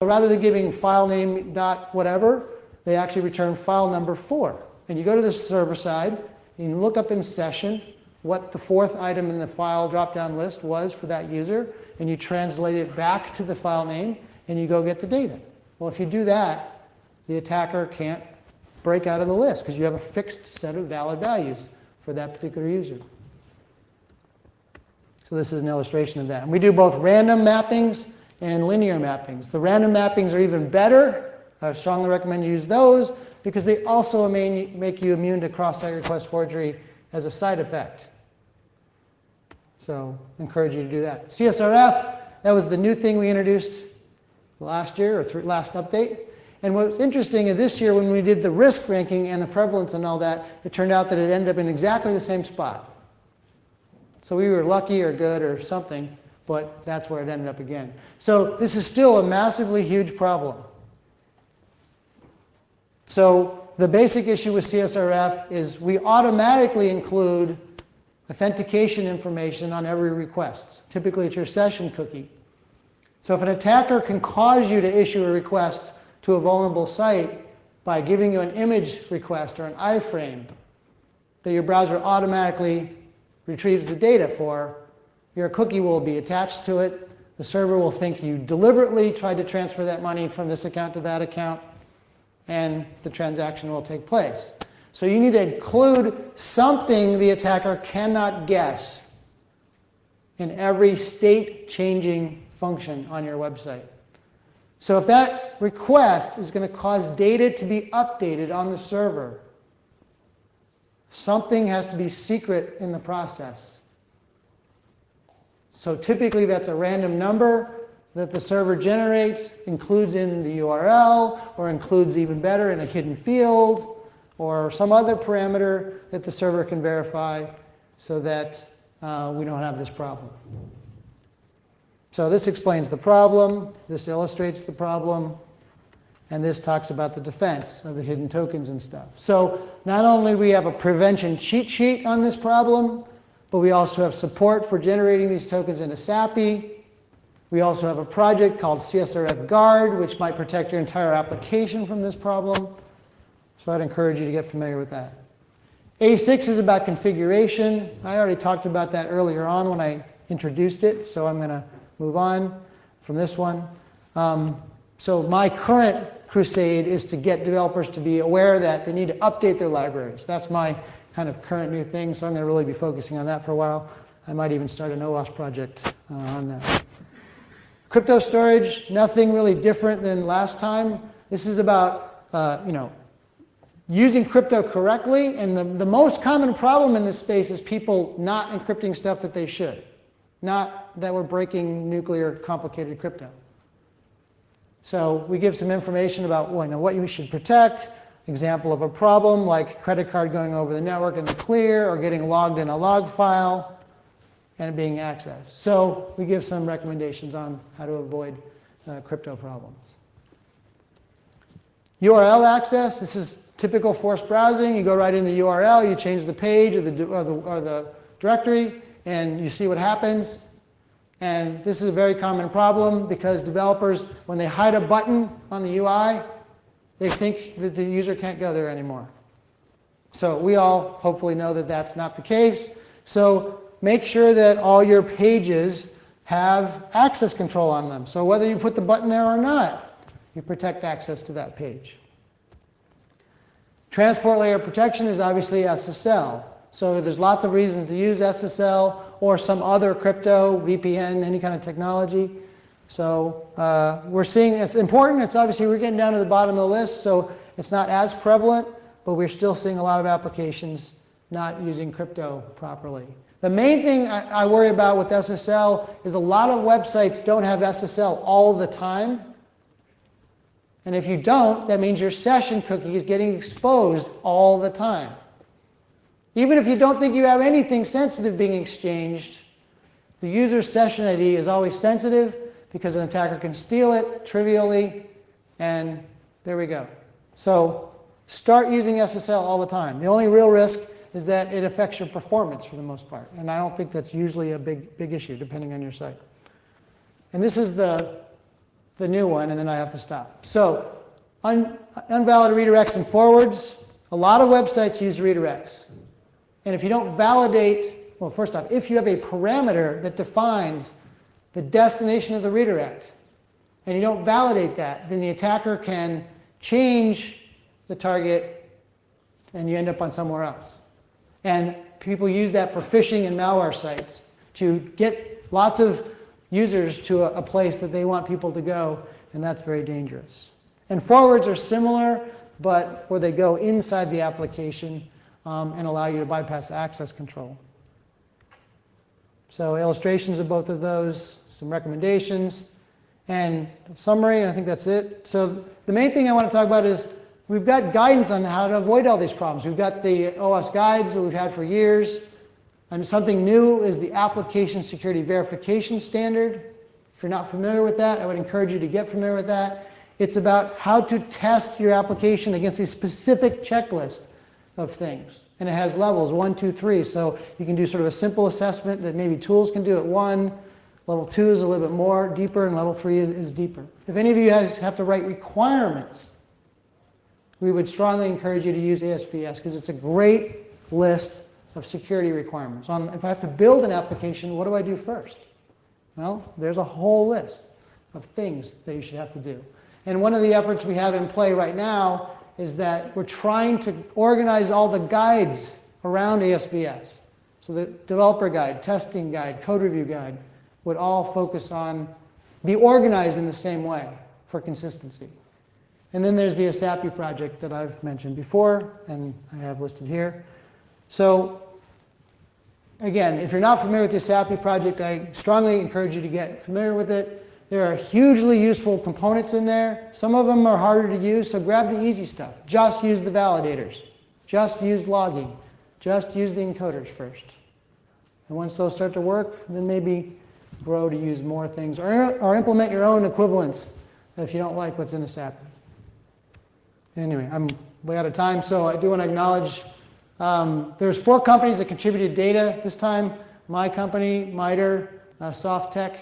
rather than giving file name dot whatever, they actually return file number 4. And you go to the server side, and you look up in session what the 4th item in the file drop-down list was for that user, and you translate it back to the file name, and you go get the data. Well, if you do that, the attacker can't break out of the list because you have a fixed set of valid values for that particular user. So this is an illustration of that. And we do both random mappings and linear mappings. The random mappings are even better. I strongly recommend you use those because they also make you immune to cross-site request forgery as a side effect. So I encourage you to do that. CSRF, that was the new thing we introduced last year or last update. And what's interesting is this year when we did the risk ranking and the prevalence and all that, it turned out that it ended up in exactly the same spot. So we were lucky or good or something, but that's where it ended up again. So this is still a massively huge problem. So the basic issue with CSRF is we automatically include authentication information on every request. Typically it's your session cookie. So if an attacker can cause you to issue a request to a vulnerable site by giving you an image request or an iframe that your browser automatically retrieves the data for, your cookie will be attached to it. The server will think you deliberately tried to transfer that money from this account to that account, and the transaction will take place. So you need to include something the attacker cannot guess in every state-changing function on your website. So if that request is going to cause data to be updated on the server, something has to be secret in the process. So typically that's a random number that the server generates, includes in the URL, or includes even better in a hidden field, or some other parameter that the server can verify so that we don't have this problem. So this explains the problem, this illustrates the problem, and this talks about the defense of the hidden tokens and stuff. So not only do we have a prevention cheat sheet on this problem, but we also have support for generating these tokens in a SAPI. We also have a project called CSRF Guard, which might protect your entire application from this problem. So I'd encourage you to get familiar with that. A6 is about configuration. I already talked about that earlier on when I introduced it, so I'm going to move on from this one. So my current crusade is to get developers to be aware that they need to update their libraries. That's my kind of current new thing, so I'm going to really be focusing on that for a while. I might even start an OWASP project on that. Crypto storage, nothing really different than last time. This is about using crypto correctly, and the most common problem in this space is people not encrypting stuff that they should. Not that we're breaking nuclear complicated crypto. So we give some information about what you should protect. Example of a problem like credit card going over the network in the clear, or getting logged in a log file and being accessed. So we give some recommendations on how to avoid crypto problems. URL access, this is typical forced browsing. You go right into URL, you change the page or the directory, and you see what happens. And this is a very common problem because developers, when they hide a button on the UI, they think that the user can't go there anymore. So we all hopefully know that that's not the case. So make sure that all your pages have access control on them. So whether you put the button there or not, you protect access to that page. Transport layer protection is obviously SSL. So there's lots of reasons to use SSL or some other crypto, VPN, any kind of technology. So we're seeing it's important. It's obviously we're getting down to the bottom of the list, so it's not as prevalent, but we're still seeing a lot of applications not using crypto properly. The main thing I worry about with SSL is a lot of websites don't have SSL all the time. And if you don't, that means your session cookie is getting exposed all the time. Even if you don't think you have anything sensitive being exchanged, the user's session ID is always sensitive because an attacker can steal it trivially, and there we go. So start using SSL all the time. The only real risk is that it affects your performance for the most part, and I don't think that's usually a big issue depending on your site. And this is the the new one, and then I have to stop. So unvalid redirects and forwards. A lot of websites use redirects. And if you don't validate, well, first off, if you have a parameter that defines the destination of the redirect, and you don't validate that, then the attacker can change the target and you end up on somewhere else. And people use that for phishing and malware sites to get lots of users to a place that they want people to go, and that's very dangerous. And forwards are similar, but where they go inside the application and allow you to bypass access control. So illustrations of both of those, some recommendations, and summary, and I think that's it. So the main thing I want to talk about is we've got guidance on how to avoid all these problems. We've got the OWASP guides that we've had for years. And something new is the Application Security Verification Standard. If you're not familiar with that, I would encourage you to get familiar with that. It's about how to test your application against a specific checklist of things. And it has levels, 1, 2, 3. So you can do sort of a simple assessment that maybe tools can do at 1. Level 2 is a little bit more deeper, and level 3 is deeper. If any of you guys have to write requirements, we would strongly encourage you to use ASVS because it's a great list of security requirements. If I have to build an application, what do I do first? Well, there's a whole list of things that you should have to do. And one of the efforts we have in play right now is that we're trying to organize all the guides around ASVS. So the developer guide, testing guide, code review guide would all focus on, be organized in the same way for consistency. And then there's the AppSec EU project that I've mentioned before, and I have listed here. So again, if you're not familiar with the AppSec EU project, I strongly encourage you to get familiar with it. There are hugely useful components in there. Some of them are harder to use, so grab the easy stuff. Just use the validators. Just use logging. Just use the encoders first. And once those start to work, then maybe grow to use more things, or implement your own equivalents if you don't like what's in AppSec EU. Anyway, I'm way out of time, so I do want to acknowledge there's 4 companies that contributed data this time. My company, MITRE, SoftTech,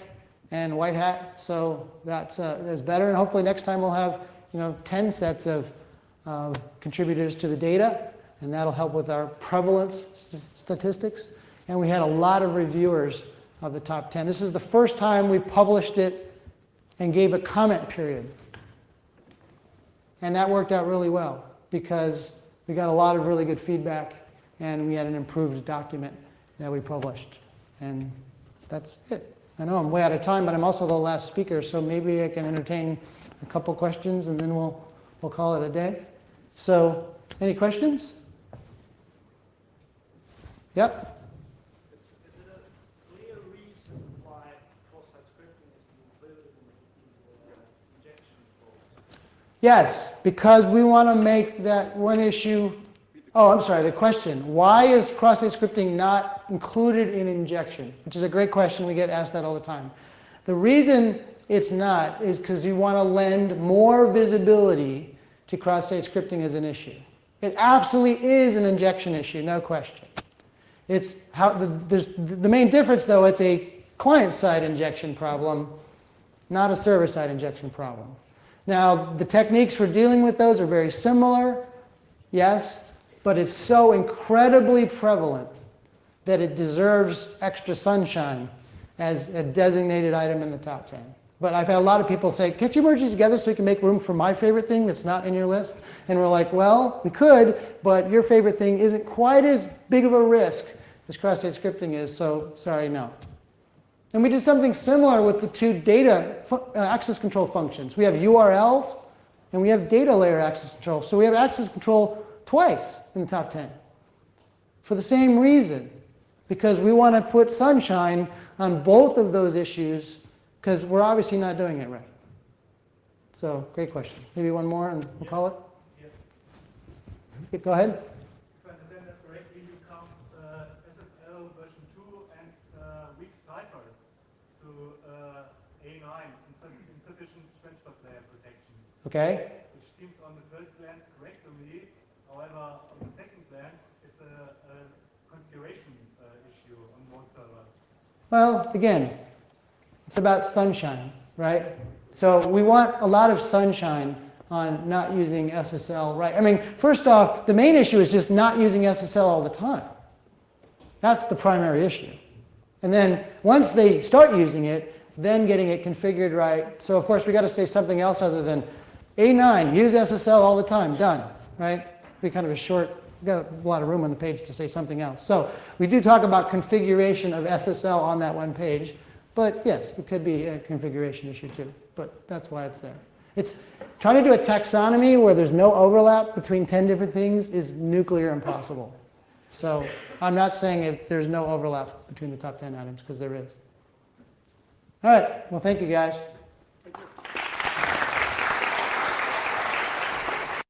and White Hat. So that's better, and hopefully next time we'll have 10 sets of contributors to the data, and that'll help with our prevalence statistics. And we had a lot of reviewers of the top 10. This is the first time we published it and gave a comment period. And that worked out really well because we got a lot of really good feedback and we had an improved document that we published. And that's it. I know I'm way out of time, but I'm also the last speaker, so maybe I can entertain a couple questions and then we'll call it a day. So, any questions? Yep. Yes, because we want to make that one issue. Oh, I'm sorry, the question. Why is cross-site scripting not included in injection? Which is a great question. We get asked that all the time. The reason it's not is because you want to lend more visibility to cross-site scripting as an issue. It absolutely is an injection issue, no question. It's how the main difference, though, it's a client-side injection problem, not a server-side injection problem. Now, the techniques for dealing with those are very similar, yes, but it's so incredibly prevalent that it deserves extra sunshine as a designated item in the top 10. But I've had a lot of people say, can't you merge these together so we can make room for my favorite thing that's not in your list? And we're like, well, we could, but your favorite thing isn't quite as big of a risk as cross-site scripting is, so sorry, no. And we did something similar with the 2 data access control functions. We have URLs and we have data layer access control. So we have access control twice in the top 10 for the same reason, because we want to put sunshine on both of those issues because we're obviously not doing it right. So great question. Maybe one more and we'll call it? Yeah. Go ahead. If I understand that correctly, you count SSL version 2 and weak ciphers to A9 insufficient transfer layer protection. Okay. Which seems on the first glance correct to me. However, on the second glance, it's a configuration issue on most servers. Well, again, it's about sunshine, right? So we want a lot of sunshine on not using SSL, right? I mean, first off, the main issue is just not using SSL all the time. That's the primary issue. And then once they start using it, then getting it configured right. So of course we got to say something else other than A9, use SSL all the time, done, right? Be kind of a short, we've got a lot of room on the page to say something else. So we do talk about configuration of SSL on that one page, but yes, it could be a configuration issue too, but that's why it's there. It's trying to do a taxonomy where there's no overlap between 10 different things is nuclear impossible. So I'm not saying there's no overlap between the top 10 items, because there is. All right, well, thank you guys.